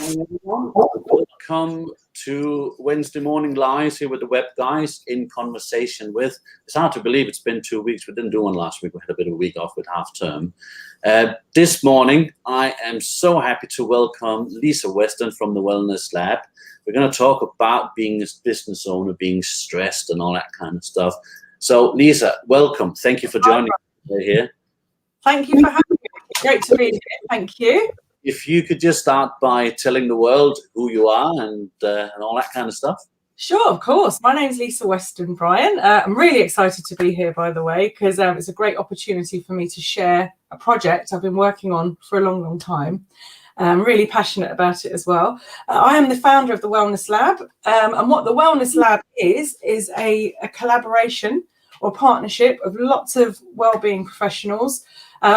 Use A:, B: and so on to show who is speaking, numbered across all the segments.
A: Morning, everyone. Welcome to Wednesday Morning Lives here with the web guys in conversation with. It's hard to believe it's been 2 weeks. We didn't do one last week. We had a bit of a week off with half term. This morning, I am so happy to welcome Lisa Weston from the Wellness Lab. We're going to talk about being a business owner, being stressed and all that kind of stuff. So, Lisa, welcome. Thank you for joining me here.
B: Thank you for having me. Great to be here. Thank you.
A: If you could just start by telling the world who you are and all that kind of stuff.
B: Sure, of course. My name's Lisa Weston, Brian. I'm really excited to be here, by the way, because it's a great opportunity for me to share a project I've been working on for a long, long time. I'm really passionate about it as well. I am the founder of the Wellness Lab, and what the Wellness Lab is a collaboration or partnership of lots of wellbeing professionals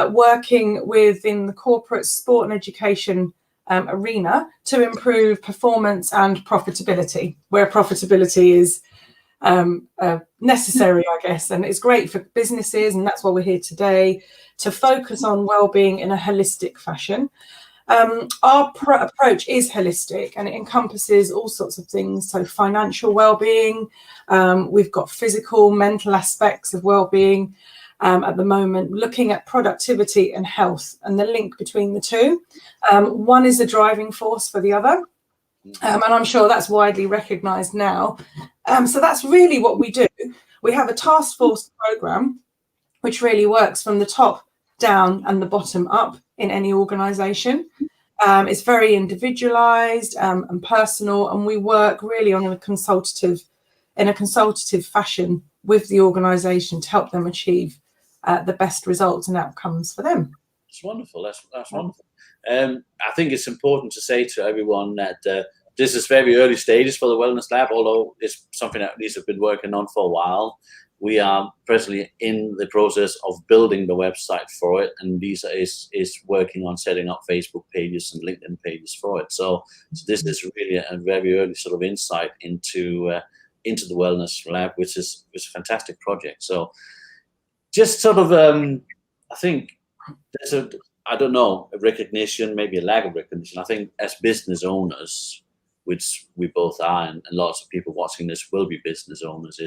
B: working within the corporate sport and education arena to improve performance and profitability, where profitability is necessary, I guess, and it's great for businesses, and that's why we're here today, to focus on wellbeing in a holistic fashion. Our approach is holistic, and it encompasses all sorts of things. So financial well-being, we've got physical, mental aspects of well-being at the moment, looking at productivity and health and the link between the two. One is a driving force for the other, and I'm sure that's widely recognised now. So that's really what we do. We have a task force programme which really works from the top down and the bottom up in any organisation. It's very individualised and personal, and we work really in a consultative fashion with the organisation to help them achieve the best results and outcomes for them.
A: It's wonderful. That's wonderful. I think it's important to say to everyone that this is very early stages for the Wellness Lab, although it's something that Lisa have been working on for a while. We are presently in the process of building the website for it, and Lisa is working on setting up Facebook pages and LinkedIn pages for it. So this is really a very early sort of insight into the Wellness Lab, which is a fantastic project. So just sort of, I think there's a recognition, maybe a lack of recognition. I think as business owners, which we both are, and lots of people watching this will be business owners,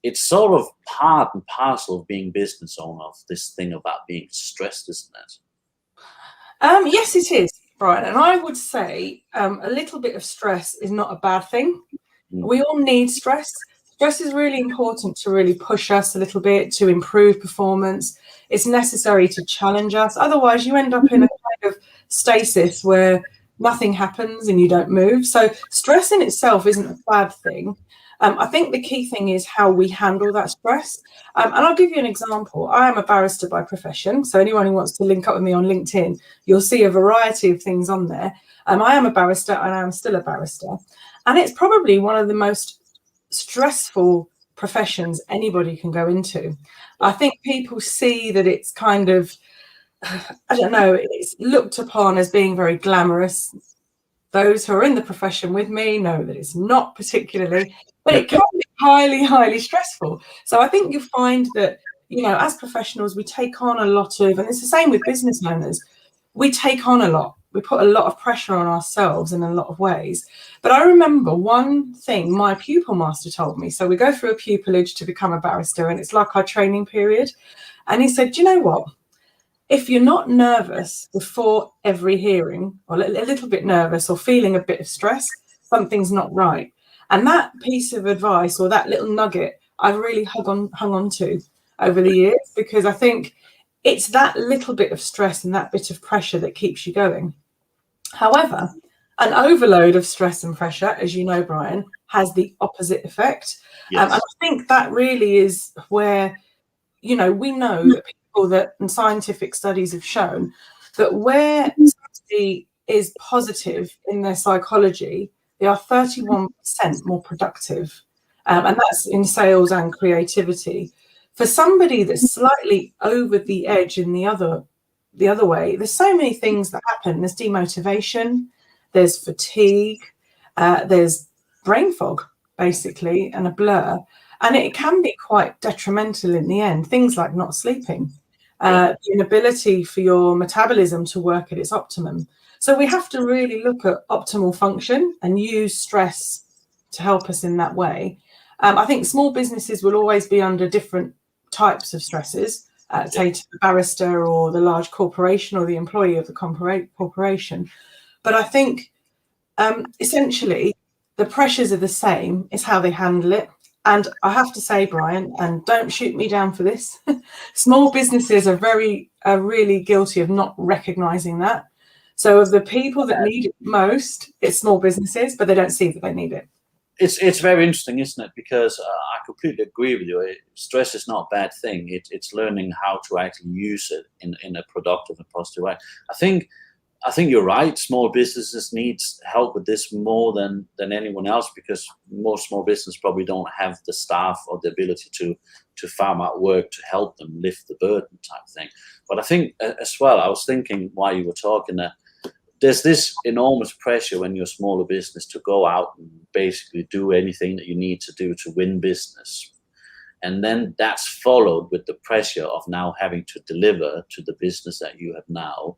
A: it's sort of part and parcel of being business owner, of this thing about being stressed, isn't it?
B: Yes, it is, Brian. And I would say a little bit of stress is not a bad thing. We all need stress. Stress is really important to really push us a little bit, to improve performance. It's necessary to challenge us. Otherwise, you end up in a kind of stasis where nothing happens and you don't move. So stress in itself isn't a bad thing. I think the key thing is how we handle that stress. And I'll give you an example. I am a barrister by profession. So anyone who wants to link up with me on LinkedIn, you'll see a variety of things on there. I am a barrister, and I am still a barrister. And it's probably one of the most stressful professions anybody can go into. I think people see that it's kind of, I don't know, it's looked upon as being very glamorous. Those who are in the profession with me know that it's not particularly, but it can be highly, highly stressful. So I think you find that, as professionals, we take on a lot of, and it's the same with business owners, we take on a lot. We put a lot of pressure on ourselves in a lot of ways. But I remember one thing my pupil master told me. So we go through a pupillage to become a barrister, and it's like our training period. And he said, do you know what? If you're not nervous before every hearing, or a little bit nervous or feeling a bit of stress, something's not right. And that piece of advice, or that little nugget, I've really hung on to over the years, because I think it's that little bit of stress and that bit of pressure that keeps you going. However, an overload of stress and pressure, as you know, Brian, has the opposite effect.
A: Yes.
B: And I think that really is where, we know that people and scientific studies have shown that where somebody is positive in their psychology, they are 31% more productive. And that's in sales and creativity. For somebody that's slightly over the edge in the other way, there's so many things that happen. There's demotivation, there's fatigue, there's brain fog, basically, and a blur. And it can be quite detrimental in the end, things like not sleeping. the inability for your metabolism to work at its optimum. So we have to really look at optimal function and use stress to help us in that way. I think small businesses will always be under different types of stresses, take the barrister or the large corporation or the employee of the corporation. But I think essentially the pressures are the same, it's how they handle it. And I have to say, Brian, and don't shoot me down for this, small businesses are really guilty of not recognizing that. So of the people that need it most, it's small businesses, but they don't see that they need it.
A: It's very interesting, isn't it? Because I completely agree with you. Stress is not a bad thing. It's learning how to actually use it in a productive and positive way. I think you're right. Small businesses needs help with this more than anyone else, because most small businesses probably don't have the staff or the ability to farm out work to help them lift the burden type thing. But I think as well, I was thinking while you were talking that there's this enormous pressure when you're a smaller business to go out and basically do anything that you need to do to win business. And then that's followed with the pressure of now having to deliver to the business that you have now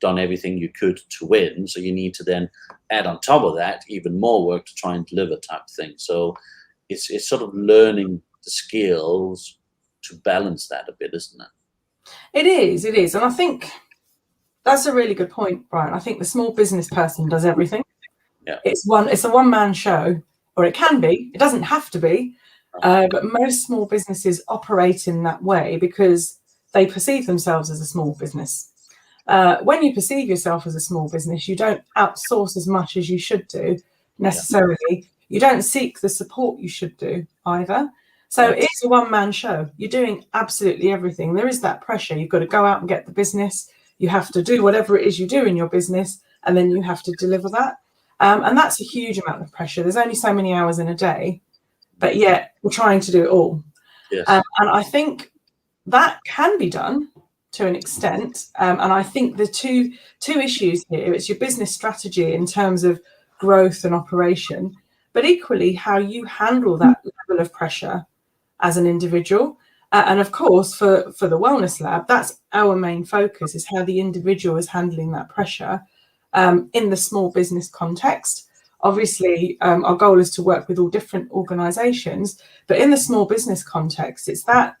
A: done everything you could to win. So you need to then add on top of that even more work to try and deliver type thing. So it's sort of learning the skills to balance that a bit, isn't it?
B: It is. And I think that's a really good point, Brian. I think the small business person does everything.
A: Yeah.
B: It's a one-man show, or it can be. It doesn't have to be. But most small businesses operate in that way because they perceive themselves as a small business. When you perceive yourself as a small business, you don't outsource as much as you should do necessarily. Yeah. You don't seek the support you should do either. So it's a one-man show. You're doing absolutely everything. There is that pressure. You've got to go out and get the business. You have to do whatever it is you do in your business, and then you have to deliver that. And that's a huge amount of pressure. There's only so many hours in a day, but yet we're trying to do it all.
A: Yes.
B: And I think that can be done to an extent. And I think the two issues here, it's your business strategy in terms of growth and operation, but equally how you handle that level of pressure as an individual. And of course, for the Wellness Lab, that's our main focus, is how the individual is handling that pressure in the small business context. Obviously, our goal is to work with all different organizations, but in the small business context, it's that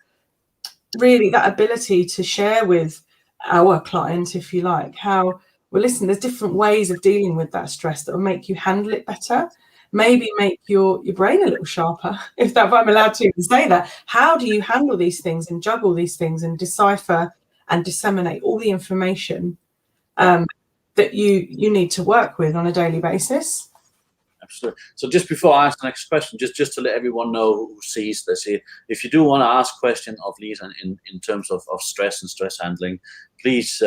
B: ability to share with our client, if you like, how, well, listen, there's different ways of dealing with that stress that will make you handle it better. Maybe make your brain a little sharper, if I'm allowed to say that. How do you handle these things and juggle these things and decipher and disseminate all the information that you need to work with on a daily basis?
A: Absolutely. So just before I ask the next question, just to let everyone know who sees this here, if you do want to ask a question of Lisa in terms of stress and stress handling, please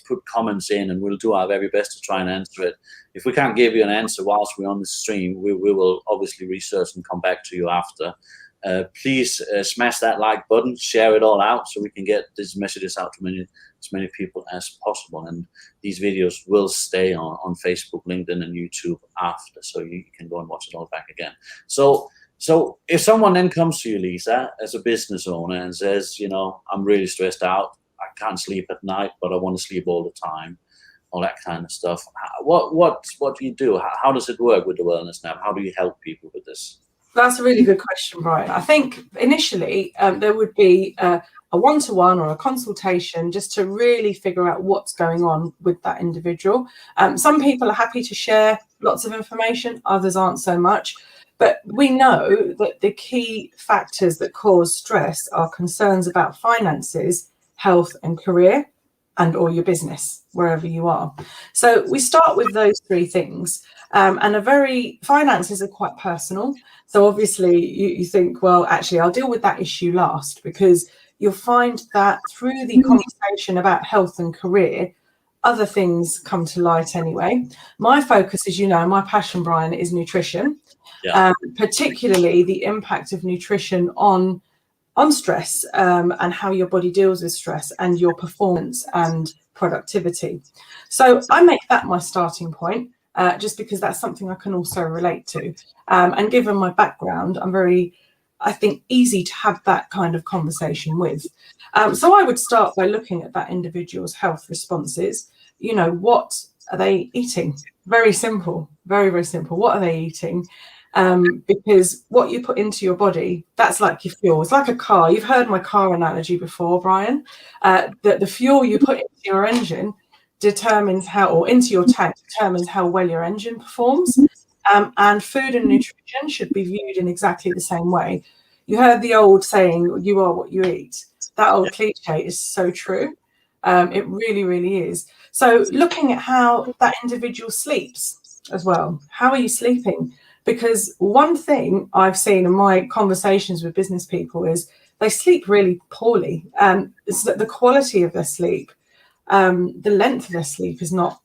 A: put comments in and we'll do our very best to try and answer it. If we can't give you an answer whilst we're on the stream, we will obviously research and come back to you after. Please smash that like button, share it all out so we can get these messages out to as many people as possible. And these videos will stay on Facebook, LinkedIn, and YouTube after, so you can go and watch it all back again. So if someone then comes to you, Lisa, as a business owner and says, I'm really stressed out, I can't sleep at night, but I want to sleep all the time, all that kind of stuff. What do you do? How does it work with the Wellness Lab? How do you help people with this?
B: That's a really good question, Brian. I think initially there would be a one-to-one or a consultation just to really figure out what's going on with that individual. Some people are happy to share lots of information, others aren't so much. But we know that the key factors that cause stress are concerns about finances, health and career, and or your business, wherever you are. So we start with those three things. And finances are quite personal. So obviously you think, well, actually, I'll deal with that issue last, because you'll find that through the conversation about health and career, other things come to light anyway. My focus, as you know, my passion, Brian, is nutrition, particularly the impact of nutrition on stress and how your body deals with stress and your performance and productivity. So I make that my starting point. Just because that's something I can also relate to. And given my background, I'm very I think, easy to have that kind of conversation with. So I would start by looking at that individual's health responses. You know, what are they eating? Very simple, very, very simple. What are they eating? Because what you put into your body, that's like your fuel. It's like a car. You've heard my car analogy before, Brian. That the fuel you put into your engine determines how, or into your tank determines how well your engine performs. And food and nutrition should be viewed in exactly the same way. You heard the old saying, you are what you eat. That old cliche is so true. It really, really is. So looking at how that individual sleeps as well. How are you sleeping? Because one thing I've seen in my conversations with business people is they sleep really poorly. It's that the quality of their sleep, the length of their sleep is not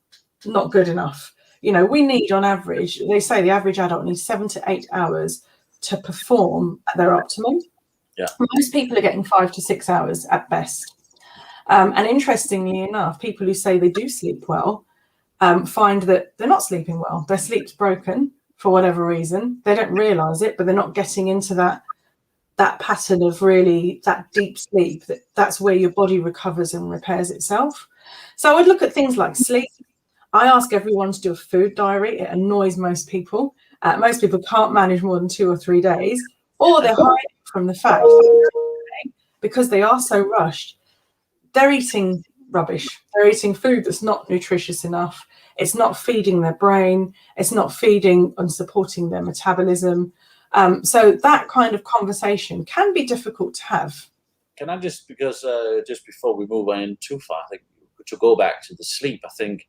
B: good enough. You know, we need on average, they say the average adult needs 7 to 8 hours to perform at their optimum.
A: Yeah.
B: Most people are getting 5 to 6 hours at best. And interestingly enough, people who say they do sleep well find that they're not sleeping well. Their sleep's broken for whatever reason. They don't realize it, but they're not getting into that pattern of really that deep sleep. That's where your body recovers and repairs itself. So I would look at things like sleep. I ask everyone to do a food diary. It annoys most people. Most people can't manage more than 2 or 3 days, or they're hiding from the fact that because they are so rushed, they're eating rubbish. They're eating food that's not nutritious enough. It's not feeding their brain. It's not feeding and supporting their metabolism. So that kind of conversation can be difficult to have.
A: Can I just, because just before we move on too far, I think to go back to the sleep, I think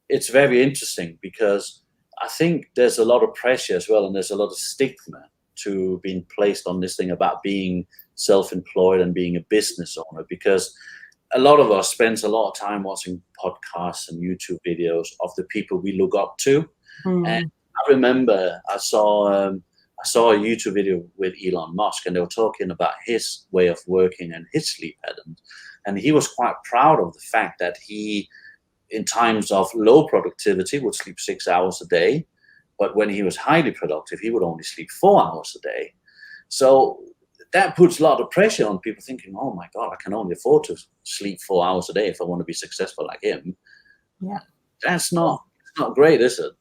A: it's very interesting because I think there's a lot of pressure as well, and there's a lot of stigma to being placed on this thing about being self-employed and being a business owner, because a lot of us spends a lot of time watching podcasts and YouTube videos of the people we look up to. And I remember I saw a YouTube video with Elon Musk, and they were talking about his way of working and his sleep patterns. And he was quite proud of the fact that he, in times of low productivity, would sleep 6 hours a day. But when he was highly productive, he would only sleep 4 hours a day. So that puts a lot of pressure on people thinking, oh my God, I can only afford to sleep 4 hours a day if I want to be successful like him.
B: Yeah.
A: That's not great, is it?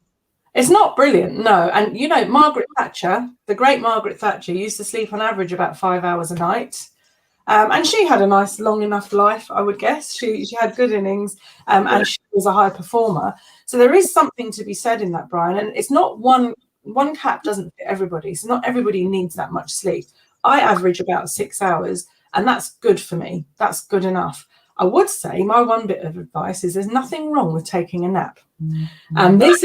B: It's not brilliant, no. And, you know, Margaret Thatcher, the great Margaret Thatcher, used to sleep on average about 5 hours a night. And she had a nice, long enough life, I would guess. She had good innings, and she was a high performer. So there is something to be said in that, Brian. And it's not one cap doesn't fit everybody. So not everybody needs that much sleep. I average about 6 hours, and that's good for me. That's good enough. I would say my one bit of advice is there's nothing wrong with taking a nap. And this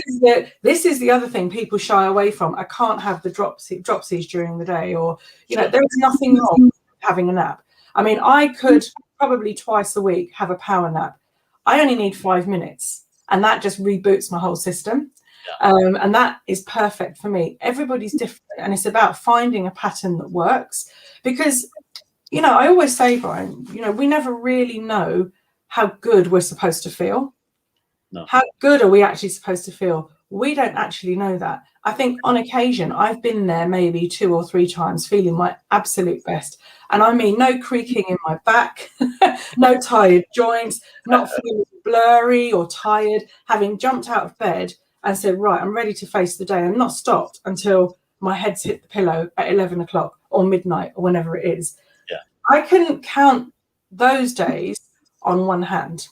B: is the other thing people shy away from. I can't have the dropsies during the day, or, you know, there is nothing wrong with having a nap. I mean, I could probably twice a week have a power nap. I only need 5 minutes, and that just reboots my whole system. And that is perfect for me. Everybody's different, and it's about finding a pattern that works. Because, you know, I always say, Brian, you know, we never really know how good we're supposed to feel. No. How good are we actually supposed to feel? We don't actually know that. I think on occasion, I've been there maybe 2 or 3 times feeling my absolute best. And I mean, no creaking in my back, no tired joints, not feeling blurry or tired, having jumped out of bed and said, right, I'm ready to face the day, and not stopped until my head's hit the pillow at 11 o'clock or midnight or whenever it is. Yeah. I couldn't count those days on one hand.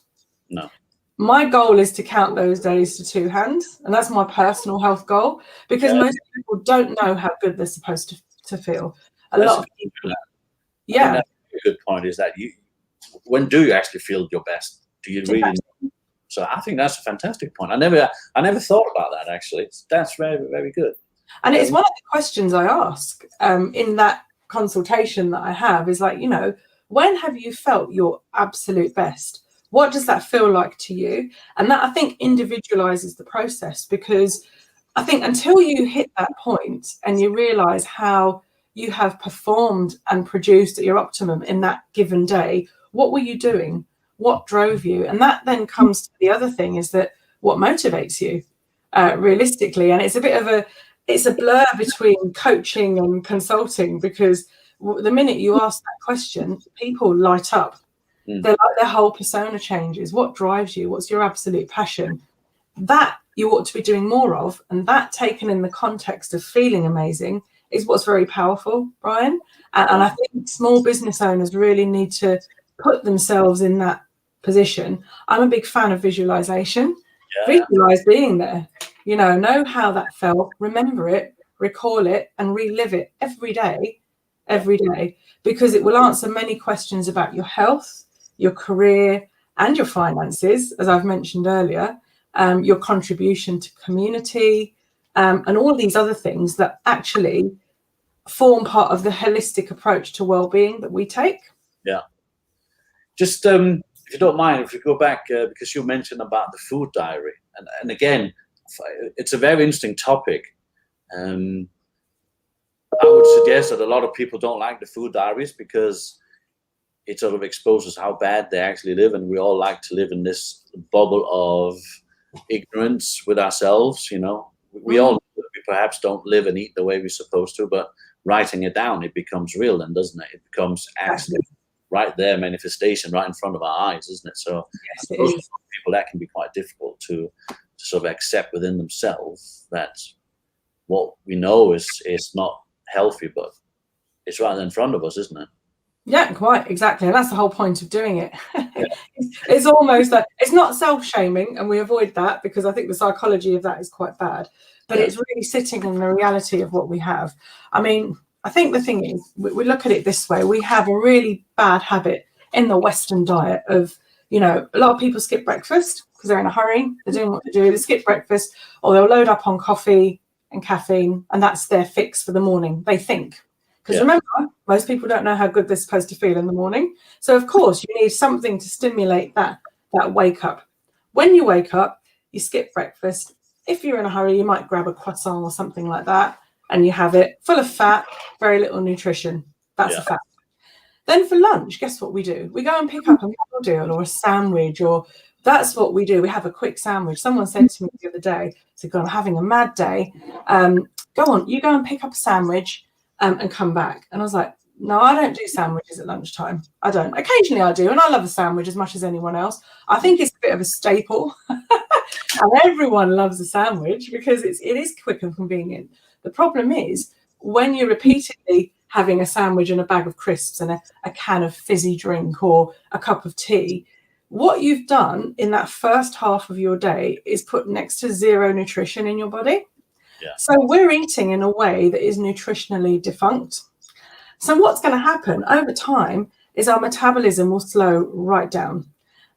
A: No.
B: My goal is to count those days to 2 hands, and that's my personal health goal, because most people don't know how good they're supposed to feel. A lot of people. Yeah.
A: That's a good point, is that when do you actually feel your best? Do you really know? So I think that's a fantastic point. I never thought about that, actually. That's very, very good.
B: And it's one of the questions I ask in that consultation that I have is like, you know, when have you felt your absolute best? What does that feel like to you? And that, I think, individualizes the process, because I think until you hit that point and you realize how you have performed and produced at your optimum in that given day, what were you doing? What drove you? And that then comes to the other thing, is that what motivates you realistically. And it's a bit of it's a blur between coaching and consulting, because the minute you ask that question, people light up. They're like, their whole persona changes. What drives you? What's your absolute passion? That you ought to be doing more of, and that, taken in the context of feeling amazing, is what's very powerful, Brian. And I think small business owners really need to put themselves in that position. I'm a big fan of visualization. Visualize being there, know how that felt, remember it, recall it, and relive it every day, because it will answer many questions about your health, your career, and your finances, as I've mentioned earlier, your contribution to community, and all these other things that actually form part of the holistic approach to well-being that we take.
A: Yeah. Just if you don't mind, if we go back, because you mentioned about the food diary, and again, it's a very interesting topic. I would suggest that a lot of people don't like the food diaries because it sort of exposes how bad they actually live, and we all like to live in this bubble of ignorance with ourselves. We all perhaps don't live and eat the way we're supposed to, but writing it down, it becomes real then, doesn't it? It becomes actually right there, manifestation right in front of our eyes, isn't it? So
B: yes,
A: for people, that can be quite difficult to sort of accept within themselves that what we know is not healthy, but it's right in front of us, isn't it?
B: Yeah, quite exactly. And that's the whole point of doing it. It's almost like, it's not self-shaming, and we avoid that because I think the psychology of that is quite bad, but it's really sitting in the reality of what we have. I mean, I think the thing is, we look at it this way. We have a really bad habit in the Western diet of, a lot of people skip breakfast because they're in a hurry. They're doing what they do. They skip breakfast, or they'll load up on coffee and caffeine, and that's their fix for the morning, they think. Because remember, most people don't know how good they're supposed to feel in the morning. So, of course, you need something to stimulate that wake up. When you wake up, you skip breakfast. If you're in a hurry, you might grab a croissant or something like that, and you have it full of fat, very little nutrition. That's a fact. Then for lunch, guess what we do? We go and pick up a meal deal or a sandwich, or that's what we do. We have a quick sandwich. Someone said to me the other day, so God, I'm having a mad day. Go on, you go and pick up a sandwich and come back. And I was like, no, I don't do sandwiches at lunchtime. I don't. Occasionally I do, and I love a sandwich as much as anyone else. I think it's a bit of a staple. And everyone loves a sandwich because it is quick and convenient. The problem is when you're repeatedly having a sandwich and a bag of crisps and a can of fizzy drink or a cup of tea, what you've done in that first half of your day is put next to zero nutrition in your body. So we're eating in a way that is nutritionally defunct. So what's going to happen over time is our metabolism will slow right down.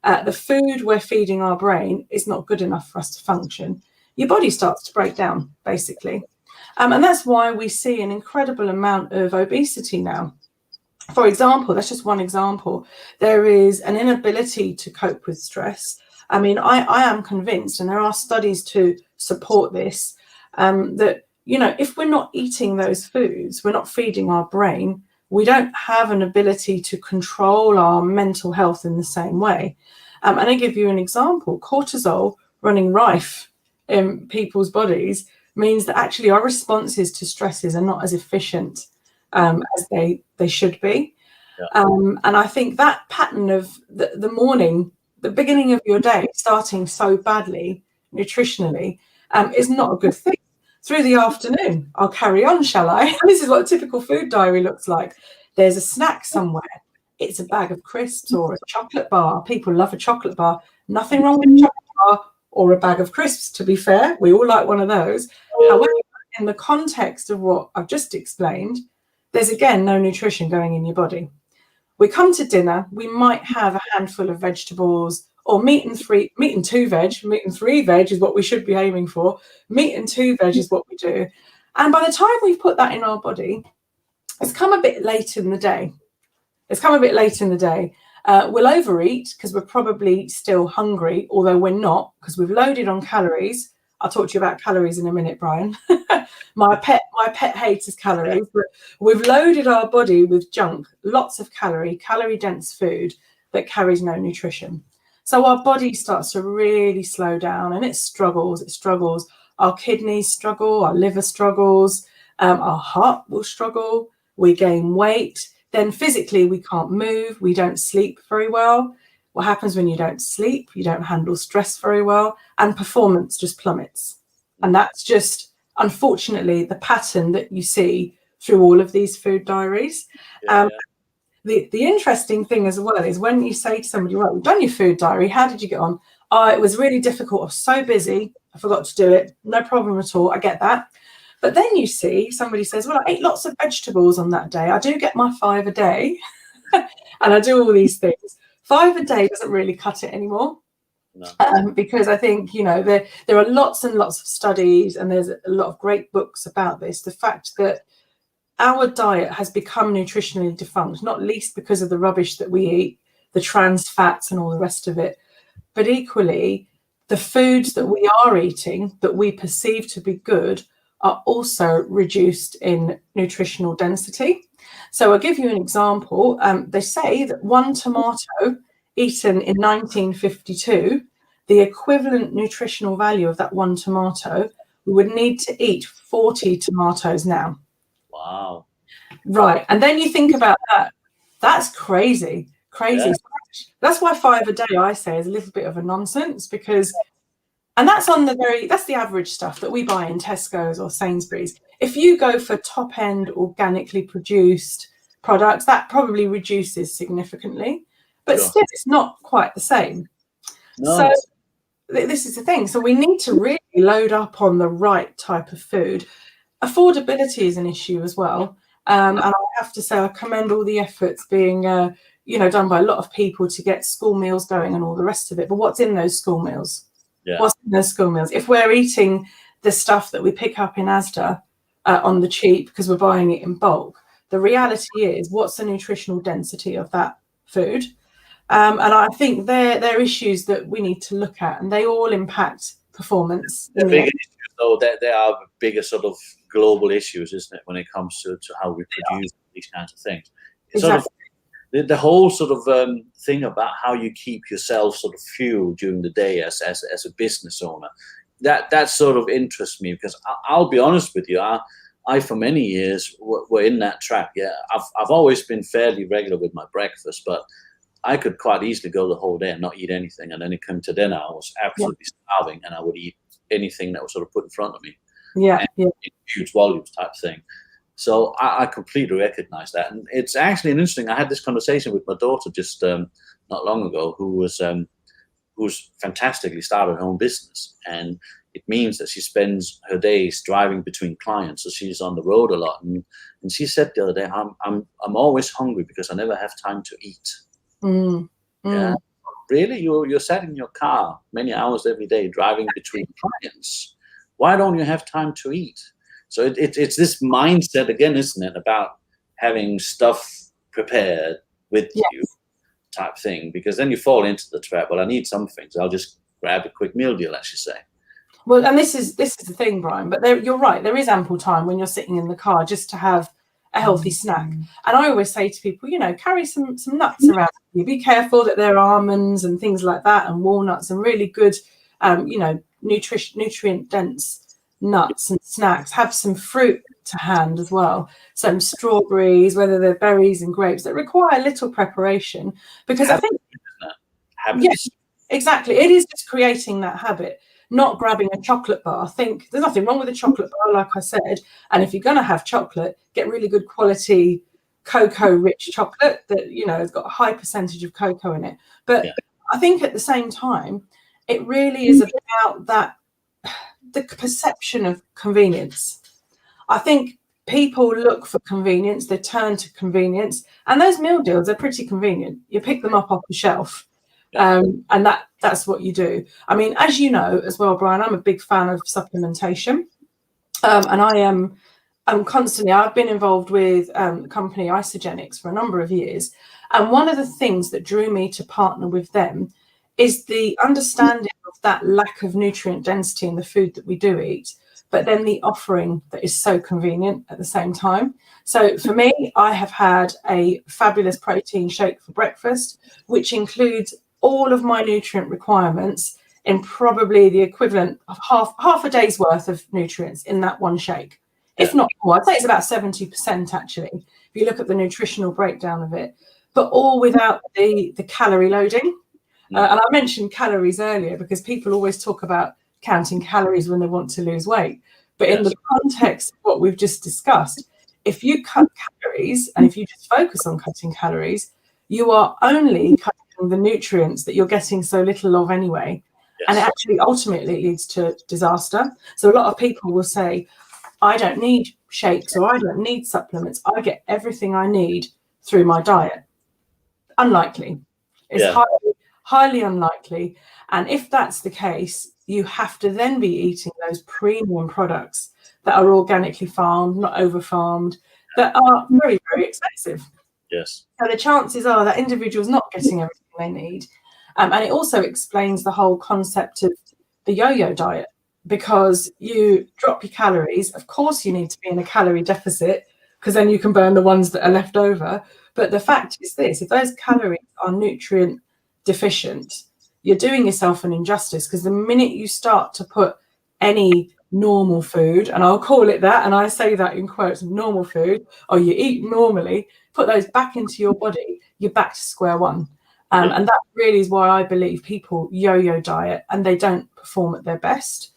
B: The food we're feeding our brain is not good enough for us to function. Your body starts to break down, basically. And that's why we see an incredible amount of obesity now. For example, that's just one example. There is an inability to cope with stress. I mean, I am convinced, and there are studies to support this, that, if we're not eating those foods, we're not feeding our brain, we don't have an ability to control our mental health in the same way. And I give you an example. Cortisol running rife in people's bodies means that actually our responses to stresses are not as efficient as they should be. And I think that pattern of the morning, the beginning of your day starting so badly nutritionally is not a good thing. Through the afternoon, I'll carry on, shall I? This is what a typical food diary looks like. There's a snack somewhere. It's a bag of crisps or a chocolate bar. People love a chocolate bar. Nothing wrong with a chocolate bar or a bag of crisps, to be fair. We all like one of those. However, in the context of what I've just explained, there's, again, no nutrition going in your body. We come to dinner, we might have a handful of vegetables, or meat and 3 veg. Meat and 3 veg is what we should be aiming for. Meat and 2 veg is what we do. And by the time we've put that in our body, it's come a bit late in the day. We'll overeat because we're probably still hungry, although we're not, because we've loaded on calories. I'll talk to you about calories in a minute, Brian. My pet hates his calories, but we've loaded our body with junk, lots of calorie-dense food that carries no nutrition. So our body starts to really slow down, and it struggles. our kidneys struggle, our liver struggles, our heart will struggle, we gain weight. Then physically we can't move, we don't sleep very well. What happens when you don't sleep? You don't handle stress very well, and performance just plummets. And that's just, unfortunately, the pattern that you see through all of these food diaries. The interesting thing as well is when you say to somebody, right, we've done your food diary, how did you get on? Oh, it was really difficult. I was so busy, I forgot to do it. No problem at all. I get that. But then you see somebody says, well, I ate lots of vegetables on that day. I do get my 5 a day and I do all these things. 5 a day doesn't really cut it anymore.
A: No.
B: Because I think, there are lots and lots of studies, and there's a lot of great books about this. The fact that our diet has become nutritionally defunct, not least because of the rubbish that we eat, the trans fats and all the rest of it, but equally the foods that we are eating that we perceive to be good are also reduced in nutritional density. So I'll give you an example. They say that 1 tomato eaten in 1952, the equivalent nutritional value of that 1 tomato, we would need to eat 40 tomatoes now.
A: Wow.
B: Right. And then you think about that. That's crazy. Yeah. That's why 5 a day, I say, is a little bit of a nonsense, because, and that's the average stuff that we buy in Tesco's or Sainsbury's. If you go for top end organically produced products, that probably reduces significantly, but still it's not quite the same. No. So this is the thing. So we need to really load up on the right type of food. Affordability is an issue as well. And I have to say, I commend all the efforts being, done by a lot of people to get school meals going and all the rest of it. But what's in those school meals? Yeah. What's in those school meals? If we're eating the stuff that we pick up in Asda on the cheap because we're buying it in bulk, the reality is, what's the nutritional density of that food? And I think they're issues that we need to look at, and they all impact performance.
A: They're bigger issues, though. They are bigger sort of global issues, isn't it, when it comes to how we produce these kinds of things. It's exactly. Sort of the whole sort of thing about how you keep yourself sort of fueled during the day as a business owner, that sort of interests me, because I'll be honest with you, I for many years were in that trap. Yeah, I've always been fairly regular with my breakfast, but I could quite easily go the whole day and not eat anything, and then it came to dinner, I was absolutely starving, and I would eat anything that was sort of put in front of me. In huge volumes type thing. So I completely recognize that, and it's actually interesting. I had this conversation with my daughter just not long ago, who's fantastically started her own business, and it means that she spends her days driving between clients, so she's on the road a lot. And she said the other day, I'm always hungry because I never have time to eat. Yeah, really? You're sat in your car many hours every day driving between clients. Why don't you have time to eat? So it's this mindset again, isn't it, about having stuff prepared with you type thing, because then you fall into the trap. Well, I need something, so I'll just grab a quick meal deal, as you say.
B: Well, and this is the thing, Brian, but you're right. There is ample time when you're sitting in the car just to have a healthy snack. And I always say to people, carry some nuts around you. Be careful that there are almonds and things like that, and walnuts, and really good, nutrient dense nuts and snacks. Have some fruit to hand as well. Some strawberries, whether they're berries and grapes, that require little preparation, because I think yes, exactly. It is just creating that habit, not grabbing a chocolate bar. I think there's nothing wrong with a chocolate bar, like I said. And if you're going to have chocolate, get really good quality cocoa-rich chocolate that, has got a high percentage of cocoa in it. But I think at the same time, it really is about the perception of convenience. I think people look for convenience, they turn to convenience, and those meal deals are pretty convenient. You pick them up off the shelf. And that's what you do. I mean, as you know as well, Brian, I'm a big fan of supplementation, and I'm constantly. I've been involved with the company Isogenics for a number of years, and one of the things that drew me to partner with them is the understanding of that lack of nutrient density in the food that we do eat, but then the offering that is so convenient at the same time. So for me, I have had a fabulous protein shake for breakfast, which includes all of my nutrient requirements in probably the equivalent of half a day's worth of nutrients in that one shake, if not more. I'd say it's about 70% actually, if you look at the nutritional breakdown of it, but all without the calorie loading. And I mentioned calories earlier because people always talk about counting calories when they want to lose weight. But in the context of what we've just discussed, if you cut calories and if you just focus on cutting calories, you are only cutting the nutrients that you're getting so little of anyway. And it actually ultimately leads to disaster. So a lot of people will say, I don't need shakes or I don't need supplements. I get everything I need through my diet. Unlikely. It's highly unlikely. And if that's the case, you have to then be eating those premium products that are organically farmed, not over-farmed, that are very, very expensive.
A: Yes.
B: So the chances are that individuals not getting everything they need. And it also explains the whole concept of the yo-yo diet, because you drop your calories. Of course, you need to be in a calorie deficit because then you can burn the ones that are left over. But the fact is this, if those calories are nutrient deficient, you're doing yourself an injustice, because the minute you start to put any normal food, and I'll call it that, and I say that in quotes, normal food, or you eat normally, put those back into your body, you're back to square one. And that really is why I believe people yo-yo diet and they don't perform at their best.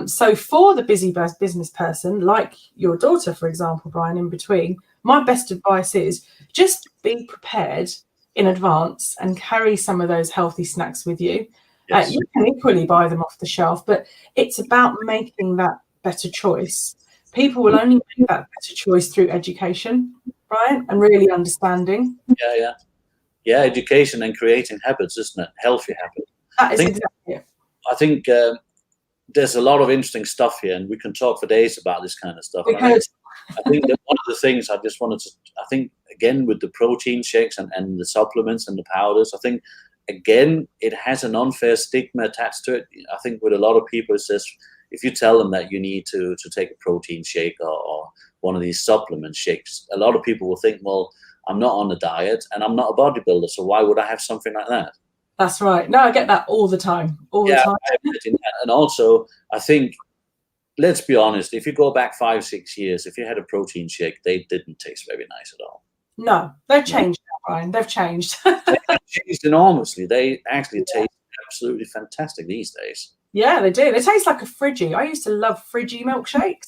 B: So for the busy business person, like your daughter, for example, Brian, in between, my best advice is just be prepared in advance and carry some of those healthy snacks with you. You can equally buy them off the shelf, but it's about making that better choice. People will only make that better choice through education, Brian, and really understanding.
A: Yeah, education and creating habits, isn't it? Healthy habits.
B: That is exactly it.
A: I think there's a lot of interesting stuff here, and we can talk for days about this kind of stuff. I think that one of the things I just wanted to, I think, again, with the protein shakes and the supplements and the powders, I think, again, it has an unfair stigma attached to it. I think with a lot of people, it says, if you tell them that you need to take a protein shake or one of these supplement shakes, a lot of people will think, well, I'm not on a diet and I'm not a bodybuilder, so why would I have something like that?
B: That's right. No, I get that all the time. The time.
A: And also, I think, let's be honest, if you go back 5-6 years, if you had a protein shake, they didn't taste very nice at all.
B: No, they've changed now, Brian. They've changed.
A: They've changed enormously. They actually taste absolutely fantastic these days.
B: Yeah, they do. They taste like a Fridgie. I used to love Fridgie milkshakes.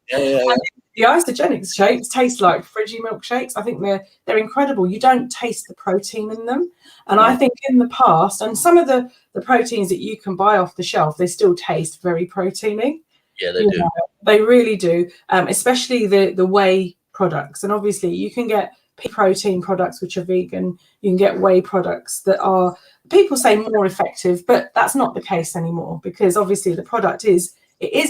B: The isogenic shakes taste like Fridgie milkshakes. I think they're incredible. You don't taste the protein in them. And I think in the past, and some of the proteins that you can buy off the shelf, they still taste very proteiny.
A: Yeah, they do.
B: They really do, especially the whey products. And obviously you can get pea protein products which are vegan. You can get whey products that are, people say, more effective, but that's not the case anymore, because obviously the product is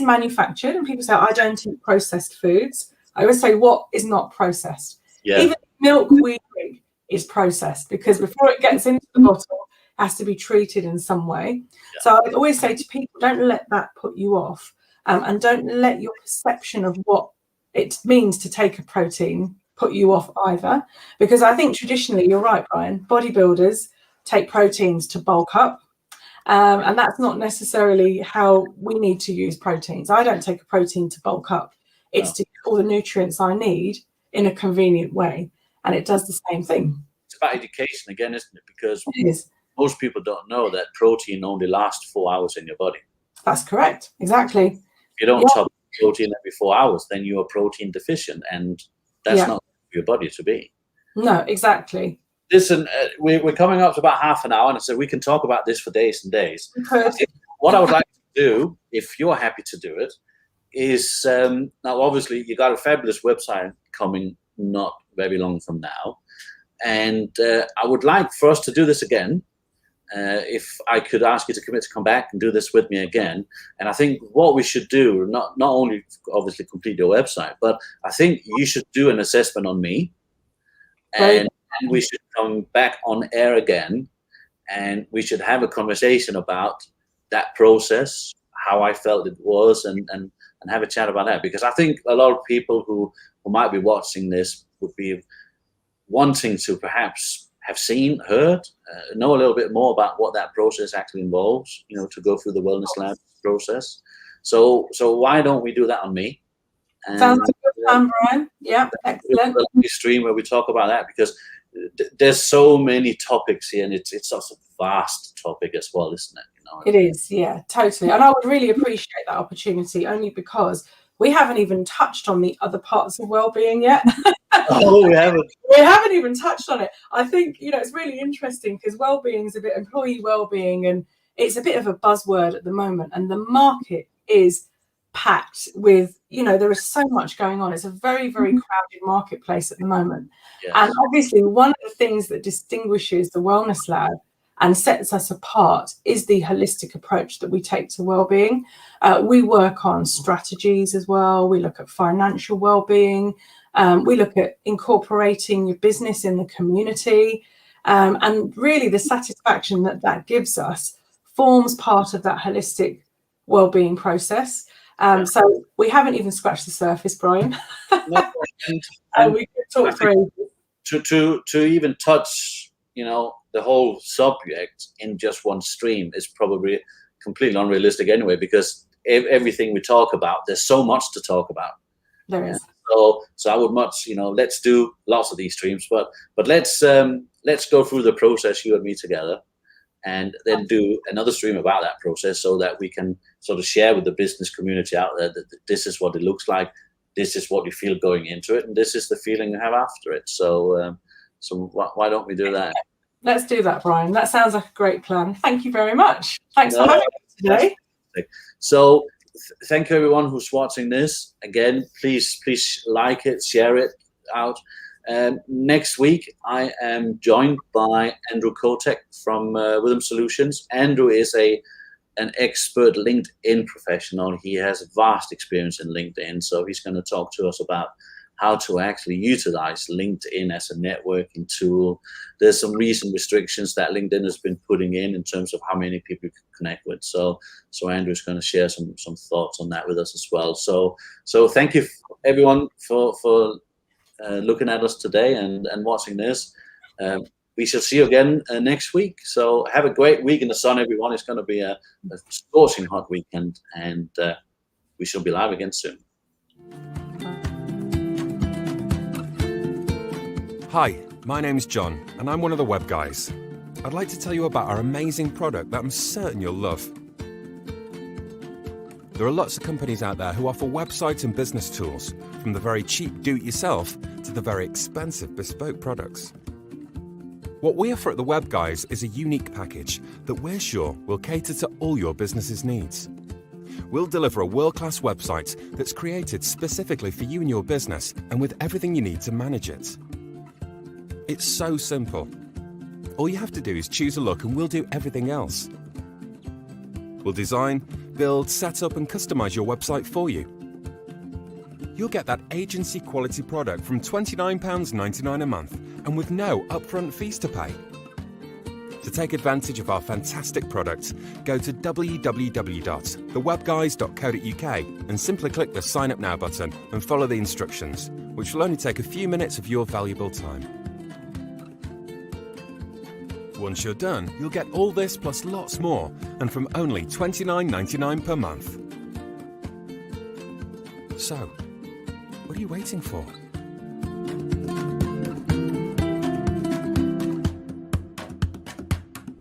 B: manufactured, and people say, I don't eat processed foods. I always say, what is not processed? Even milk we drink is processed, because before it gets into the bottle, it has to be treated in some way. So I always say to people, don't let that put you off, and don't let your perception of what it means to take a protein put you off either, because I think traditionally, you're right, Brian, bodybuilders take proteins to bulk up. And that's not necessarily how we need to use proteins. I don't take a protein to bulk up. It's to get all the nutrients I need in a convenient way. And it does the same thing.
A: It's about education again, isn't it? Because most people don't know that protein only lasts 4 hours in your body.
B: That's correct. Exactly.
A: If you don't top protein every 4 hours, then you are protein deficient. And that's not for your body to be. No,
B: exactly.
A: Listen, we're coming up to about half an hour, and so we can talk about this for days and days. What I would like to do, if you're happy to do it, is now obviously you got a fabulous website coming not very long from now, and I would like for us to do this again. If I could ask you to commit to come back and do this with me again, and I think what we should do, not only obviously complete your website, but I think you should do an assessment on me, and we should come back on air again, and we should have a conversation about that process, how I felt it was, and have a chat about that. Because I think a lot of people who might be watching this would be wanting to perhaps have seen, heard, know a little bit more about what that process actually involves, to go through the Wellness Lab process. So why don't we do that on me? And,
B: sounds like a good plan, Brian. Yeah, excellent.
A: A stream where we talk about that, because there's so many topics here, and it's such a vast topic as well, isn't it?
B: It is, yeah, totally. And I would really appreciate that opportunity, only because we haven't even touched on the other parts of well-being yet.
A: Oh, we haven't.
B: We haven't even touched on it. I think, it's really interesting because well-being is a bit employee well-being, and it's a bit of a buzzword at the moment. And the market is packed with, there is so much going on. It's a very, very crowded marketplace at the moment. Yes. And obviously, one of the things that distinguishes the Wellness Lab and sets us apart is the holistic approach that we take to well-being. We work on strategies as well. We look at financial well-being. We look at incorporating your business in the community. And really the satisfaction that gives us forms part of that holistic well-being process. So we haven't even scratched the surface, Brian.
A: No, and
B: we could talk through.
A: To even touch, the whole subject in just one stream is probably completely unrealistic anyway, because everything we talk about, there's so much to talk about.
B: There is.
A: So I would much, let's do lots of these streams, but let's go through the process, you and me together, and then do another stream about that process, so that we can sort of share with the business community out there that this is what it looks like, this is what you feel going into it, and this is the feeling you have after it. So why don't we do that?
B: Let's do that, Brian. That sounds like a great plan. Thank you very much. Thanks for having me today.
A: So thank you, everyone who's watching this. Again, please like it, share it out. Next week, I am joined by Andrew Kotek from Rhythm Solutions. Andrew is an expert LinkedIn professional. He has vast experience in LinkedIn, so he's going to talk to us about how to actually utilize LinkedIn as a networking tool. There's some recent restrictions that LinkedIn has been putting in terms of how many people you can connect with. So Andrew's going to share some thoughts on that with us as well. So thank you everyone for looking at us today and watching this. We shall see you again next week. So have a great week in the sun, everyone. It's going to be a scorching hot weekend, and we shall be live again soon.
C: Hi, my name's John, and I'm one of the web guys. I'd like to tell you about our amazing product that I'm certain you'll love. There are lots of companies out there who offer website and business tools, from the very cheap do-it-yourself to the very expensive bespoke products. What we offer at the Web Guys is a unique package that we're sure will cater to all your business's needs. We'll deliver a world-class website that's created specifically for you and your business, and with everything you need to manage it. It's so simple. All you have to do is choose a look, and we'll do everything else. We'll design, build, set up and customize your website for you. You'll get that agency quality product from £29.99 a month, and with no upfront fees to pay. To take advantage of our fantastic product, go to www.thewebguys.co.uk and simply click the Sign Up Now button and follow the instructions, which will only take a few minutes of your valuable time. Once you're done, you'll get all this plus lots more, and from only £29.99 per month. So, what are you waiting for?